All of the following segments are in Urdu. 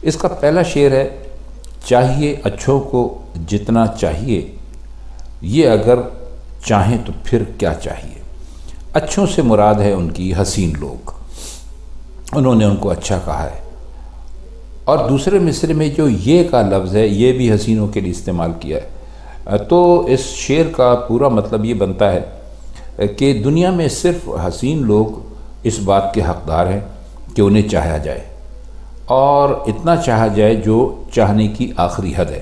اس کا پہلا شعر ہے، چاہیے اچھوں کو جتنا چاہیے، یہ اگر چاہیں تو پھر کیا چاہیے۔ اچھوں سے مراد ہے ان کی حسین لوگ، انہوں نے ان کو اچھا کہا ہے۔ اور دوسرے مصرے میں جو یہ کا لفظ ہے، یہ بھی حسینوں کے لیے استعمال کیا ہے۔ تو اس شعر کا پورا مطلب یہ بنتا ہے کہ دنیا میں صرف حسین لوگ اس بات کے حقدار ہیں کہ انہیں چاہا جائے، اور اتنا چاہا جائے جو چاہنے کی آخری حد ہے،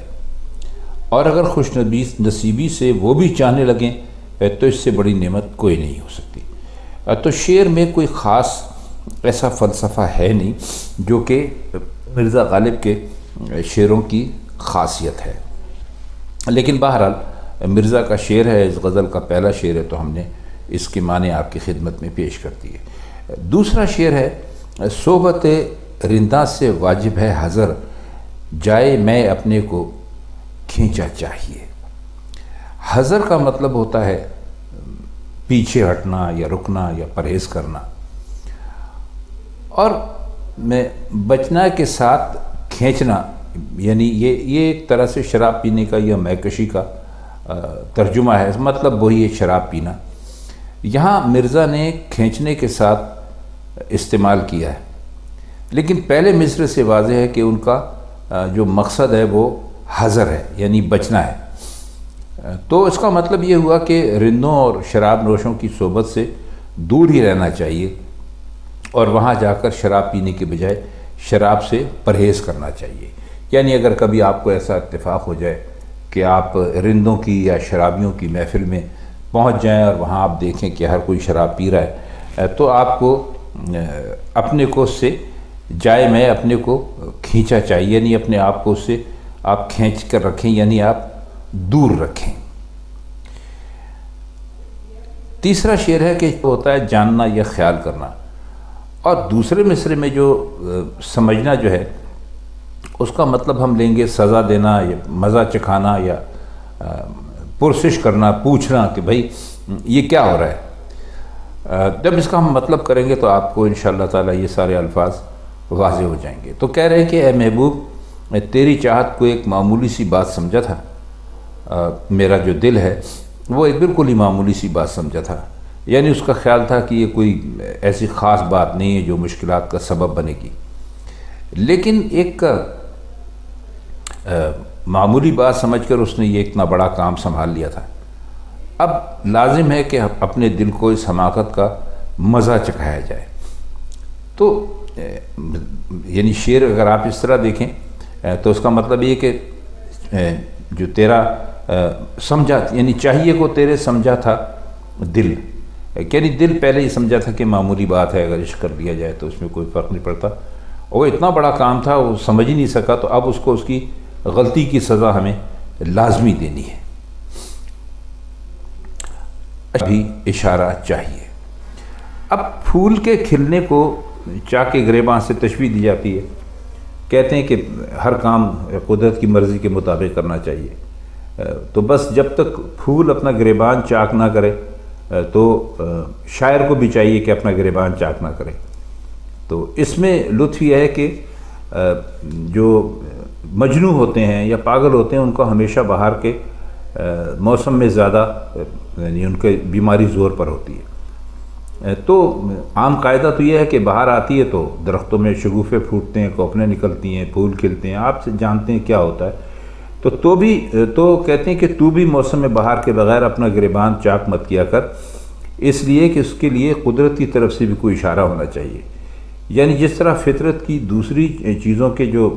اور اگر خوش نصیبی سے وہ بھی چاہنے لگیں تو اس سے بڑی نعمت کوئی نہیں ہو سکتی۔ تو شعر میں کوئی خاص ایسا فلسفہ ہے نہیں جو کہ مرزا غالب کے شعروں کی خاصیت ہے، لیکن بہرحال مرزا کا شعر ہے، اس غزل کا پہلا شعر ہے، تو ہم نے اس کے معنی آپ کی خدمت میں پیش کر دیے۔ دوسرا شعر ہے، صحبت رنداں سے واجب ہے حذر، جائے میں اپنے کو کھینچا چاہیے۔ حذر کا مطلب ہوتا ہے پیچھے ہٹنا یا رکنا یا پرہیز کرنا، اور میں بچنا کے ساتھ کھینچنا، یعنی یہ ایک طرح سے شراب پینے کا یا مہکشی کا ترجمہ ہے، مطلب وہی ہے شراب پینا۔ یہاں مرزا نے کھینچنے کے ساتھ استعمال کیا ہے، لیکن پہلے مصرے سے واضح ہے کہ ان کا جو مقصد ہے وہ حذر ہے، یعنی بچنا ہے۔ تو اس کا مطلب یہ ہوا کہ رندوں اور شراب نوشوں کی صحبت سے دور ہی رہنا چاہیے، اور وہاں جا کر شراب پینے کے بجائے شراب سے پرہیز کرنا چاہیے۔ یعنی اگر کبھی آپ کو ایسا اتفاق ہو جائے کہ آپ رندوں کی یا شرابیوں کی محفل میں پہنچ جائیں اور وہاں آپ دیکھیں کہ ہر کوئی شراب پی رہا ہے، تو آپ کو اپنے کو اس سے جائے میں اپنے کو کھینچا چاہیے، یعنی اپنے آپ کو اس سے آپ کھینچ کر رکھیں، یعنی آپ دور رکھیں۔ تیسرا شعر ہے کہ ہوتا ہے جاننا یا خیال کرنا، اور دوسرے مصرے میں جو سمجھنا جو ہے اس کا مطلب ہم لیں گے سزا دینا یا مزہ چکھانا یا پرسش کرنا، پوچھنا کہ بھائی یہ کیا ہو رہا ہے۔ جب اس کا ہم مطلب کریں گے تو آپ کو انشاءاللہ تعالی یہ سارے الفاظ واضح ہو جائیں گے۔ تو کہہ رہے ہیں کہ اے محبوب، میں تیری چاہت کو ایک معمولی سی بات سمجھا تھا، میرا جو دل ہے وہ ایک بالکل ہی معمولی سی بات سمجھا تھا، یعنی اس کا خیال تھا کہ یہ کوئی ایسی خاص بات نہیں ہے جو مشکلات کا سبب بنے گی، لیکن ایک معمولی بات سمجھ کر اس نے یہ اتنا بڑا کام سنبھال لیا تھا۔ اب لازم ہے کہ اپنے دل کو اس حماقت کا مزہ چکھایا جائے۔ تو یعنی شعر اگر آپ اس طرح دیکھیں تو اس کا مطلب یہ کہ جو تیرا سمجھا، یعنی چاہیے کو تیرے سمجھا تھا دل، یعنی دل پہلے ہی سمجھا تھا کہ معمولی بات ہے، اگر عشق کر لیا جائے تو اس میں کوئی فرق نہیں پڑتا، وہ اتنا بڑا کام تھا وہ سمجھ ہی نہیں سکا، تو اب اس کو اس کی غلطی کی سزا ہمیں لازمی دینی ہے۔ ابھی اشارہ چاہیے۔ اب پھول کے کھلنے کو چاک گریباں سے تشبیہ دی جاتی ہے، کہتے ہیں کہ ہر کام قدرت کی مرضی کے مطابق کرنا چاہیے، تو بس جب تک پھول اپنا گریبان چاک نہ کرے تو شاعر کو بھی چاہیے کہ اپنا گریبان چاک نہ کرے۔ تو اس میں لطف یہ ہے کہ جو مجنوں ہوتے ہیں یا پاگل ہوتے ہیں ان کو ہمیشہ بہار کے موسم میں زیادہ، یعنی ان کے بیماری زور پر ہوتی ہے۔ تو عام قاعدہ تو یہ ہے کہ بہار آتی ہے تو درختوں میں شگوفے پھوٹتے ہیں، کوپنیں نکلتی ہیں، پھول کھلتے ہیں، آپ سے جانتے ہیں کیا ہوتا ہے۔ تو کہتے ہیں کہ تو بھی موسم بہار کے بغیر اپنا گریبان چاک مت کیا کر، اس لیے کہ اس کے لیے قدرت کی طرف سے بھی کوئی اشارہ ہونا چاہیے۔ یعنی جس طرح فطرت کی دوسری چیزوں کے جو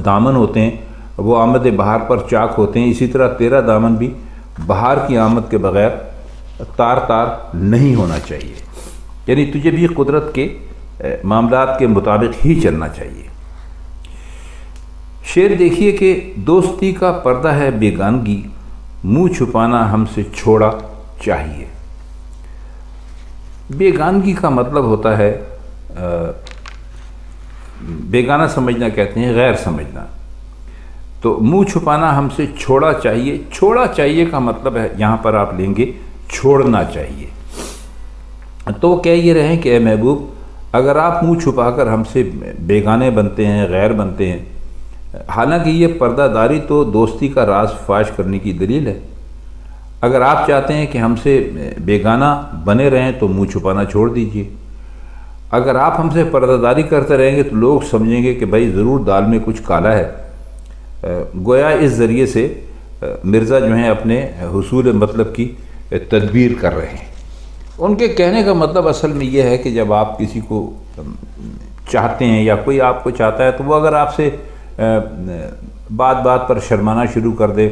دامن ہوتے ہیں وہ آمد بہار پر چاک ہوتے ہیں، اسی طرح تیرا دامن بھی بہار کی آمد کے بغیر تار تار نہیں ہونا چاہیے، یعنی تجھے بھی قدرت کے معاملات کے مطابق ہی چلنا چاہیے۔ شعر دیکھیے کہ دوستی کا پردہ ہے بیگانگی، منہ چھپانا ہم سے چھوڑا چاہیے۔ بیگانگی کا مطلب ہوتا ہے بیگانہ سمجھنا، کہتے ہیں غیر سمجھنا۔ تو منہ چھپانا ہم سے چھوڑا چاہیے، چھوڑا چاہیے کا مطلب ہے یہاں پر آپ لیں گے چھوڑنا چاہیے۔ تو وہ کہہ یہ رہے ہیں کہ اے محبوب، اگر آپ منہ چھپا کر ہم سے بیگانے بنتے ہیں، غیر بنتے ہیں، حالانکہ یہ پردہ داری تو دوستی کا راز فاش کرنے کی دلیل ہے۔ اگر آپ چاہتے ہیں کہ ہم سے بیگانہ بنے رہیں تو منہ چھپانا چھوڑ دیجئے۔ اگر آپ ہم سے پردہ داری کرتے رہیں گے تو لوگ سمجھیں گے کہ بھائی ضرور دال میں کچھ کالا ہے۔ گویا اس ذریعے سے مرزا جو ہیں اپنے حصول مطلب کی تدبیر کر رہے ہیں۔ ان کے کہنے کا مطلب اصل میں یہ ہے کہ جب آپ کسی کو چاہتے ہیں یا کوئی آپ کو چاہتا ہے تو وہ اگر آپ سے بات بات پر شرمانا شروع کر دے،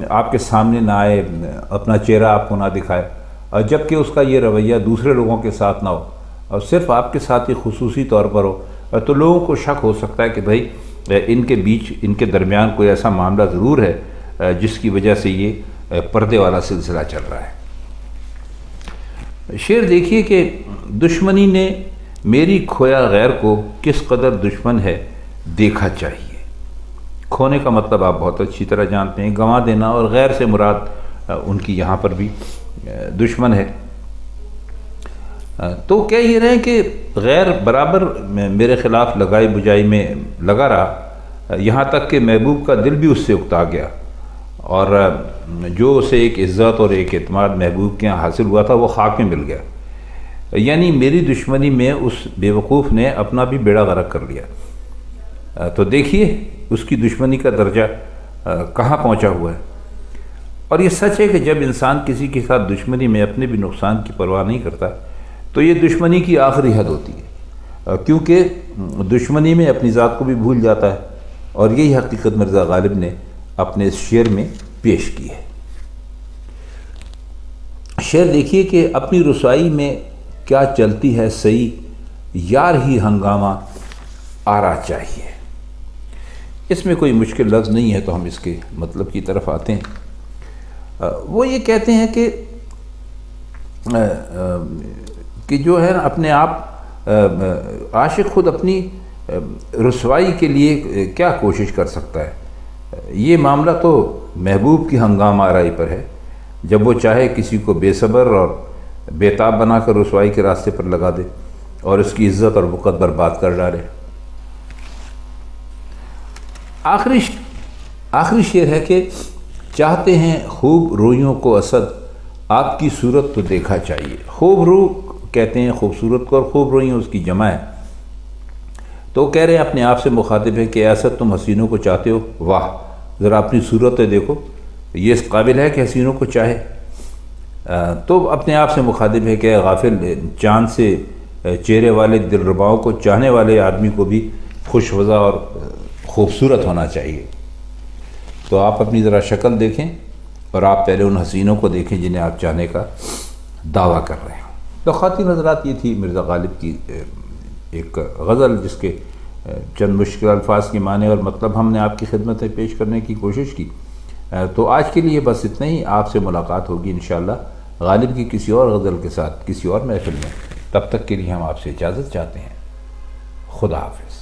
آپ کے سامنے نہ آئے، اپنا چہرہ آپ کو نہ دکھائے، اور جب کہ اس کا یہ رویہ دوسرے لوگوں کے ساتھ نہ ہو اور صرف آپ کے ساتھ ہی خصوصی طور پر ہو، تو لوگوں کو شک ہو سکتا ہے کہ بھائی ان کے بیچ، ان کے درمیان کوئی ایسا معاملہ ضرور ہے جس کی وجہ سے یہ پردے والا سلسلہ چل رہا ہے۔ شعر دیکھیے کہ دشمنی نے میری کھویا غیر کو کس قدر دشمن ہے دیکھا چاہیے۔ کھونے کا مطلب آپ بہت اچھی طرح جانتے ہیں، گنوا دینا، اور غیر سے مراد ان کی یہاں پر بھی دشمن ہے۔ تو کہہ یہ رہے ہیں کہ غیر برابر میرے خلاف لگائی بجائی میں لگا رہا، یہاں تک کہ محبوب کا دل بھی اس سے اکتا گیا، اور جو اسے ایک عزت اور ایک اعتماد محبوب کے یہاں حاصل ہوا تھا وہ خاک میں مل گیا۔ یعنی میری دشمنی میں اس بیوقوف نے اپنا بھی بیڑا غرق کر لیا۔ تو دیکھیے اس کی دشمنی کا درجہ کہاں پہنچا ہوا ہے۔ اور یہ سچ ہے کہ جب انسان کسی کے ساتھ دشمنی میں اپنے بھی نقصان کی پرواہ نہیں کرتا تو یہ دشمنی کی آخری حد ہوتی ہے، کیونکہ دشمنی میں اپنی ذات کو بھی بھول جاتا ہے، اور یہی حقیقت مرزا غالب نے اپنے اس شعر میں پیش کی ہے۔ شعر دیکھیے کہ اپنی رسوائی میں کیا چلتی ہے سئی، یار ہی ہنگامہ آرا چاہیے۔ اس میں کوئی مشکل لفظ نہیں ہے، تو ہم اس کے مطلب کی طرف آتے ہیں۔ وہ یہ کہتے ہیں کہ جو ہے اپنے آپ عاشق خود اپنی رسوائی کے لیے کیا کوشش کر سکتا ہے۔ یہ معاملہ تو محبوب کی ہنگام آرائی پر ہے، جب وہ چاہے کسی کو بے صبر اور بےتاب بنا کر رسوائی کے راستے پر لگا دے اور اس کی عزت اور وقت برباد کر ڈالے۔ آخری شعر ہے کہ چاہتے ہیں خوب رویوں کو اسد، آپ کی صورت تو دیکھا چاہیے۔ خوب رو کہتے ہیں خوبصورت کو، اور خوب رویوں اس کی جمع ہے۔ تو کہہ رہے ہیں اپنے آپ سے مخاطب ہے کہ اسد تم حسینوں کو چاہتے ہو، واہ ذرا اپنی صورت دیکھو، یہ اس قابل ہے کہ حسینوں کو چاہے؟ تو اپنے آپ سے مخاطب ہے کہ غافل، چاند سے چہرے والے دلرباؤں کو چاہنے والے آدمی کو بھی خوش وضع اور خوبصورت ہونا چاہیے۔ تو آپ اپنی ذرا شکل دیکھیں، اور آپ پہلے ان حسینوں کو دیکھیں جنہیں آپ چاہنے کا دعویٰ کر رہے ہیں۔ تو خواتین حضرات، یہ تھی مرزا غالب کی ایک غزل، جس کے چند مشکل الفاظ کے معنی اور مطلب ہم نے آپ کی خدمت میں پیش کرنے کی کوشش کی۔ تو آج کے لیے بس اتنا ہی۔ آپ سے ملاقات ہوگی انشاءاللہ غالب کی کسی اور غزل کے ساتھ کسی اور محفل میں۔ تب تک کے لیے ہم آپ سے اجازت چاہتے ہیں۔ خدا حافظ۔